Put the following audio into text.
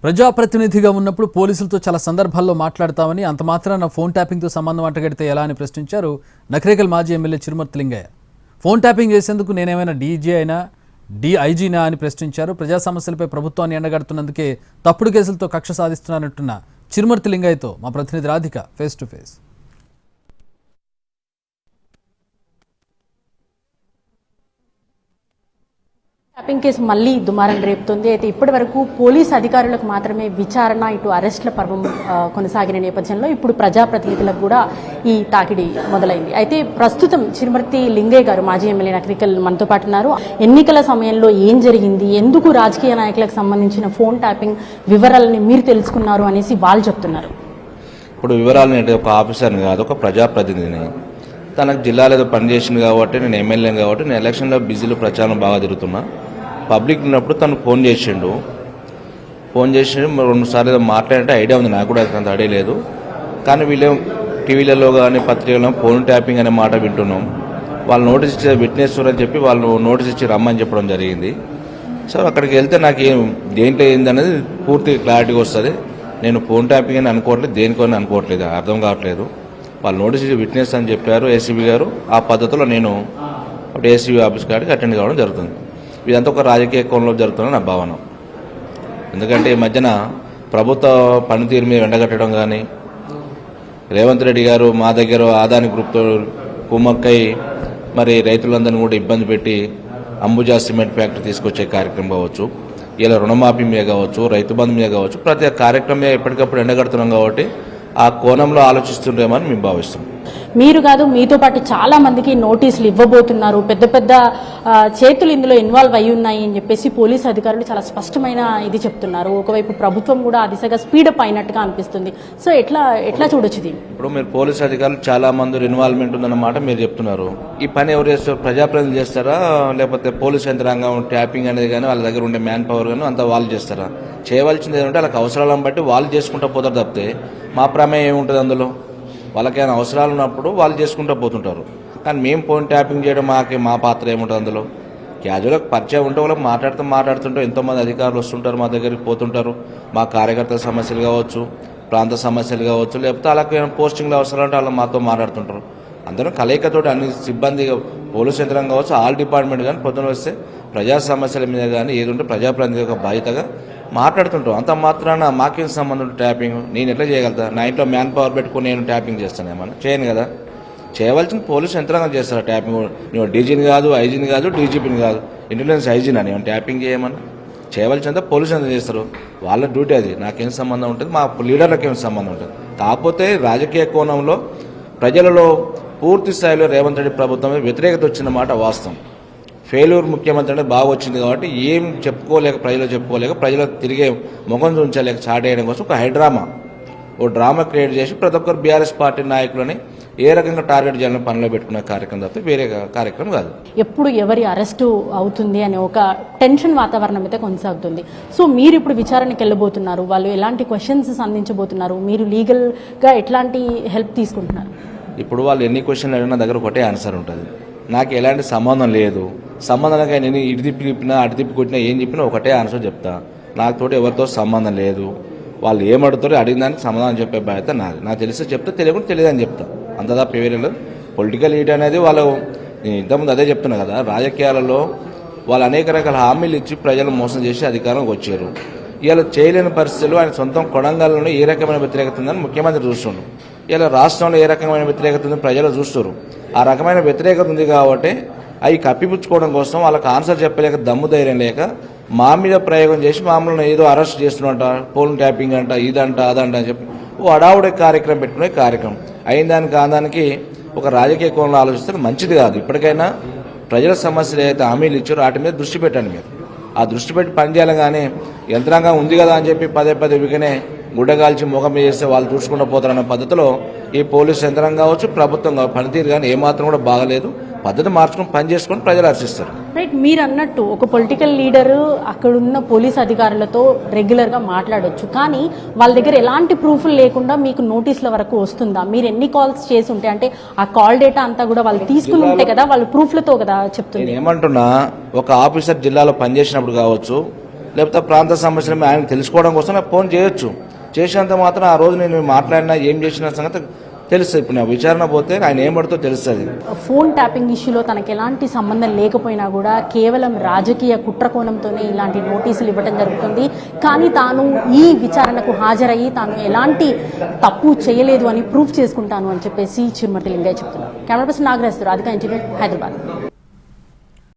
ప్రజాప్రతినిధిగా ఉన్నప్పుడు పోలీసులతో చాలా సందర్భాల్లో మాట్లాడతామని, అంత మాత్రాన ఫోన్ ట్యాపింగ్తో సంబంధం అంటగడితే ఎలా అని ప్రశ్నించారు నకరేకల్ మాజీ MLA Chirumarthi Lingaiah. Phone tapping చేసేందుకు నేనేమైనా డీజీ అయినా డీఐజీనా అని ప్రశ్నించారు. ప్రజా సమస్యలపై ప్రభుత్వాన్ని ఎండగడుతున్నందుకే తప్పుడు కేసులతో కక్ష సాధిస్తున్నారంటున్న చిరుమర్తి లింగయ్యతో మా ప్రతినిధి Radhika face to face. Tapping case మళ్లీ దుమారం రేపుతుంది. అయితే ఇప్పటి వరకు పోలీస్ అధికారులకు మాత్రమే విచారణ, ఇటు అరెస్టుల పర్వం కొనసాగిన నేపథ్యంలో ఇప్పుడు ప్రజాప్రతినిధులకు కూడా ఈ తాకిడి మొదలైంది. అయితే ప్రస్తుతం చిరుమర్తి లింగయ్య గారు మాజీ ఎమ్మెల్యే నకరికల్ మనతో పాటు ఉన్నారు. ఎన్నికల సమయంలో ఏం జరిగింది, ఎందుకు రాజకీయ నాయకులకు సంబంధించిన ఫోన్ ట్యాపింగ్ వివరాలని మీరు తెలుసుకున్నారు అనేసి వాళ్ళు చెప్తున్నారు. ఇప్పుడు వివరాలు నేను ఒక ఆఫీసర్ని కాదు, ఒక ప్రజాప్రతినిధిని. తనకు జిల్లాలో ఏదో పనిచేసింది కాబట్టి, నేను ఎమ్మెల్యే కాబట్టి నేను ఎలక్షన్లో బిజీలో ప్రచారం బాగా తిరుగుతున్నా. పబ్లిక్ ఉన్నప్పుడు తను ఫోన్ చేసి 2 సార్లు ఏదో మాట్లాడంటే ఐడియా ఉంది, నాకు కూడా అంత ఐడియా లేదు. కానీ వీళ్ళు టీవీలలో కానీ పత్రికల్లో ఫోన్ ట్యాపింగ్ అనే మాట వింటున్నాం. వాళ్ళు నోటీస్ ఇచ్చే విట్నెస్ అని చెప్పి వాళ్ళు నోటీస్ ఇచ్చి రమ్మని చెప్పడం జరిగింది. సో అక్కడికి వెళ్తే నాకు దేంట్లో ఏందనేది పూర్తి క్లారిటీగా వస్తుంది. నేను ఫోన్ ట్యాపింగ్ అని అనుకోవట్లేదు, దేనికొని అనుకోవట్లేదు, అర్థం కావట్లేదు. వాళ్ళు నోటీస్ ఇచ్చి విట్నెస్ అని చెప్పారు ఏసీబీ గారు. ఆ పద్ధతిలో నేను అప్పుడు ఏసీబీ ఆఫీస్ కాడికి అటెండ్ కావడం జరుగుతుంది. ఇదంతా ఒక రాజకీయ కోణంలో జరుగుతుందని నా భావన. ఎందుకంటే ఈ మధ్యన ప్రభుత్వ పనితీరు మీద ఎండగట్టడం కానీ, రేవంత్ రెడ్డి గారు మా దగ్గర ఆదాని గ్రూప్తో కుమ్మక్కై మరి రైతులందరినీ కూడా ఇబ్బంది పెట్టి అంబుజా సిమెంట్ ఫ్యాక్టరీ తీసుకొచ్చే కార్యక్రమం కావచ్చు, ఇలా రుణమాఫీ మీద కావచ్చు, రైతు బంధు మీద కావచ్చు, ప్రతి కార్యక్రమం మీద ఎప్పటికప్పుడు ఎండగడుతున్నాం కాబట్టి ఆ కోణంలో ఆలోచిస్తుండేమని మేము భావిస్తాం. మీరు కాదు, మీతో పాటు చాలా మందికి నోటీసులు ఇవ్వబోతున్నారు, పెద్ద పెద్ద చేతులు ఇందులో ఇన్వాల్వ్ అయి ఉన్నాయి అని చెప్పేసి పోలీసు అధికారులు చాలా స్పష్టమైన ఇది చెప్తున్నారు. ఒకవైపు ప్రభుత్వం కూడా ఆ దిశగా స్పీడప్ అయినట్టుగా అనిపిస్తుంది. సో ఎట్లా చూడొచ్చు ఇది? ఇప్పుడు మీరు పోలీసు అధికారులు చాలా మంది ఇన్వాల్వ్మెంట్ ఉందన్నమాట మీరు చెప్తున్నారు. ఈ పని ఎవరు చేస్తారు? ప్రజాప్రతినిధులు చేస్తారా, లేకపోతే పోలీసు యంత్రాంగం ట్యాపింగ్ అనేది కానీ వాళ్ళ దగ్గర ఉండే మ్యాన్ పవర్ కానీ అంతా వాళ్ళు చేస్తారా? చేయవలసింది ఏంటంటే వాళ్ళకి అవసరాలను బట్టి వాళ్ళు చేసుకుంటూ పోతారు తప్పితే మా ప్రమేయం ఏముంటుంది అందులో? వాళ్ళకైనా అవసరాలు ఉన్నప్పుడు వాళ్ళు చేసుకుంటూ పోతుంటారు. కానీ మేము ఫోన్ ట్యాపింగ్ చేయడం మా పాత్ర ఏముంటుంది అందులో? క్యాజువల్గా పరిచయం ఉంటే వాళ్ళకి మాట్లాడుతుంటారు. ఎంతోమంది అధికారులు వస్తుంటారు, మా దగ్గరికి పోతుంటారు. మా కార్యకర్తల సమస్యలు కావచ్చు, ప్రాంత సమస్యలు కావచ్చు, లేకపోతే వాళ్ళకి పోస్టింగ్లు అవసరం అంటే వాళ్ళు మాతో మాట్లాడుతుంటారు. అందరం కలయికతోటి అన్ని సిబ్బంది, పోలీసు యంత్రం కావచ్చు, ఆల్ డిపార్ట్మెంట్ కానీ పొద్దున వస్తే ప్రజా సమస్యల మీద కానీ ఏది ఉంటే ప్రజాప్రతినిధి యొక్క బాధ్యతగా మాట్లాడుతుంటాం. అంత మాత్రాన మాకేం సంబంధం ట్యాపింగ్? నేను ఎట్లా చేయగలుగుతా? నా ఇంట్లో మ్యాన్ పవర్ పెట్టుకుని నేను ట్యాపింగ్ చేస్తానేమన్నా? చేయను కదా. చేయవలసిన పోలీసు యంత్రాంగం చేస్తారా ట్యాపింగ్? నువ్వు డీజీని కాదు, ఐజీని కాదు, డీజీపీని కాదు, ఇంటెలిజెన్స్ ఐజీని అని ట్యాపింగ్ చేయమన్నా? చేయవలసినంత పోలీసు యంత్రం చేస్తారు, వాళ్ళ డ్యూటీ అది. నాకేం సంబంధం ఉంటుంది? మా లీడర్లకు ఏం సంబంధం ఉంటుంది? కాకపోతే రాజకీయ కోణంలో ప్రజలలో పూర్తి స్థాయిలో రేవంత్ రెడ్డి ప్రభుత్వం వ్యతిరేకత వచ్చిన మాట వాస్తవం. ఫెయిల్యూర్ ముఖ్యమంత్రి అంటే బాగా వచ్చింది కాబట్టి ఏం చెప్పుకోలేక, ప్రజలు తిరిగే ముఖం ఉంచలేక చాటేయడం కోసం ఒక డ్రామా క్రియేట్ చేసి ప్రతి ఒక్కరు బీఆర్ఎస్ పార్టీ నాయకులని ఏ రకంగా టార్గెట్ చేయాలని పనిలో పెట్టుకునే కార్యక్రమం తప్ప వేరే కార్యక్రమం కాదు. ఎప్పుడు ఎవరి అరెస్టు అవుతుంది అనే ఒక టెన్షన్ వాతావరణం అయితే కొనసాగుతుంది. సో మీరు ఇప్పుడు విచారణకి వెళ్ళబోతున్నారు, వాళ్ళు ఎలాంటి క్వశ్చన్స్ అందించబోతున్నారు, మీరు లీగల్గా ఎట్లాంటి హెల్ప్ తీసుకుంటున్నారు? ఇప్పుడు వాళ్ళు ఎన్ని క్వశ్చన్లు అడిగినా దగ్గర ఒకటే ఆన్సర్ ఉంటుంది. నాకు ఎలాంటి సంబంధం లేదు, సంబంధానికి నేను ఇటు తిప్పి తిప్పినా అటు తిప్పి కొట్టినా ఏం చెప్పినా ఒకటే ఆన్సర్ చెప్తా. నాకుతోటి ఎవరితో సంబంధం లేదు. వాళ్ళు ఏమడుతారో అడిగిన దానికి సమాధానం చెప్పే బాధ్యత నాది. నాకు తెలిసి చెప్తే తెలియకుండా తెలియదని చెప్తా. అంతదా పేరు పొలిటికల్ లీడ్ అనేది వాళ్ళు, నేను ఇంతకుముందు అదే చెప్తున్నా కదా, రాజకీయాలలో వాళ్ళు అనేక రకాల హామీలు ఇచ్చి ప్రజలు మోసం చేసి అధికారంలోకి వచ్చారు. ఇలా చేయలేని పరిస్థితులు ఆయన సొంతం కొడంగల్లో ఏ రకమైన వ్యతిరేకత ఉందని ముఖ్యమంత్రి చూస్తుండ్రు. ఇలా రాష్ట్రంలో ఏ రకమైన వ్యతిరేకత ఉందని ప్రజలు చూస్తారు. ఆ రకమైన వ్యతిరేకత ఉంది కాబట్టి అవి కప్పిపుచ్చుకోవడం కోసం వాళ్ళకి ఆన్సర్ చెప్పలేక, దమ్ము ధైర్యం లేక మా మీద ప్రయోగం చేసి మామూలు ఏదో అరెస్ట్ చేస్తున్నట్ట, ఫోన్ ట్యాపింగ్ అంట, ఇదంట అదంట అని చెప్పి అడావుడే కార్యక్రమం పెట్టుకునే కార్యక్రమం అయిన దానికి ఆదానికి ఒక రాజకీయ కోణంలో ఆలోచిస్తే మంచిది కాదు. ఇప్పటికైనా ప్రజల సమస్యలు ఏదైతే హామీలు ఇచ్చారో వాటి మీద దృష్టి పెట్టండి. మీరు ఆ దృష్టి పెట్టి పనిచేయాలి. కానీ యంత్రాంగం ఉంది కదా అని చెప్పి పదే వికనే గుడ్డగాల్చి ముఖం చేస్తే వాళ్ళు చూసుకుంటూ పోతారన్న పద్ధతిలో ఈ పోలీసు యంత్రాంగం కావచ్చు, ప్రభుత్వం పనితీరు కానీ ఏమాత్రం కూడా బాగలేదు. పద్ధతి మార్చుకుని పని చేసుకుని ప్రజలు హర్షిస్తారు. రైట్, మీరు అన్నట్టు ఒక పొలిటికల్ లీడర్ అక్కడున్న పోలీస్ అధికారులతో రెగ్యులర్గా మాట్లాడొచ్చు, కానీ వాళ్ళ దగ్గర ఎలాంటి ప్రూఫ్లు లేకుండా మీకు నోటీసుల వరకు వస్తుందా? మీరు ఎన్ని కాల్స్ చేసి ఉంటే, అంటే ఆ కాల్ డేటా అంతా కూడా వాళ్ళు తీసుకుని ఉంటే కదా, వాళ్ళు ప్రూఫ్లతో కదా చెప్తుంది. ఏమంటున్నా, ఒక ఆఫీసర్ జిల్లాలో పనిచేసినప్పుడు కావచ్చు, లేకపోతే ప్రాంత సమస్యలు ఆయన తెలుసుకోవడం కోసం నాకు ఫోన్ చేయొచ్చు. చేసినంత మాత్రం ఆ రోజు నేను మాట్లాడినా ఏం చేసిన సంగతి తెలుస్తుంది. ఇప్పుడు నా విచారణ పోతే ఆయన ఏం పడుతో తెలుస్తుంది. ఫోన్ ట్యాపింగ్ ఇష్యూలో తనకు ఎలాంటి సంబంధం లేకపోయినా కూడా కేవలం రాజకీయ కుట్రకోణంతోనే ఇలాంటి నోటీసులు ఇవ్వడం జరుగుతుంది. కానీ తాను ఈ విచారణకు హాజరయ్యి తాను ఎలాంటి తప్పు చేయలేదు అని ప్రూఫ్ చేసుకుంటాను అని చెప్పేసి చిరుమర్తి లింగయ్య చెప్తున్నారు. Camera person Nagaraju, Radhika NTV, Hyderabad.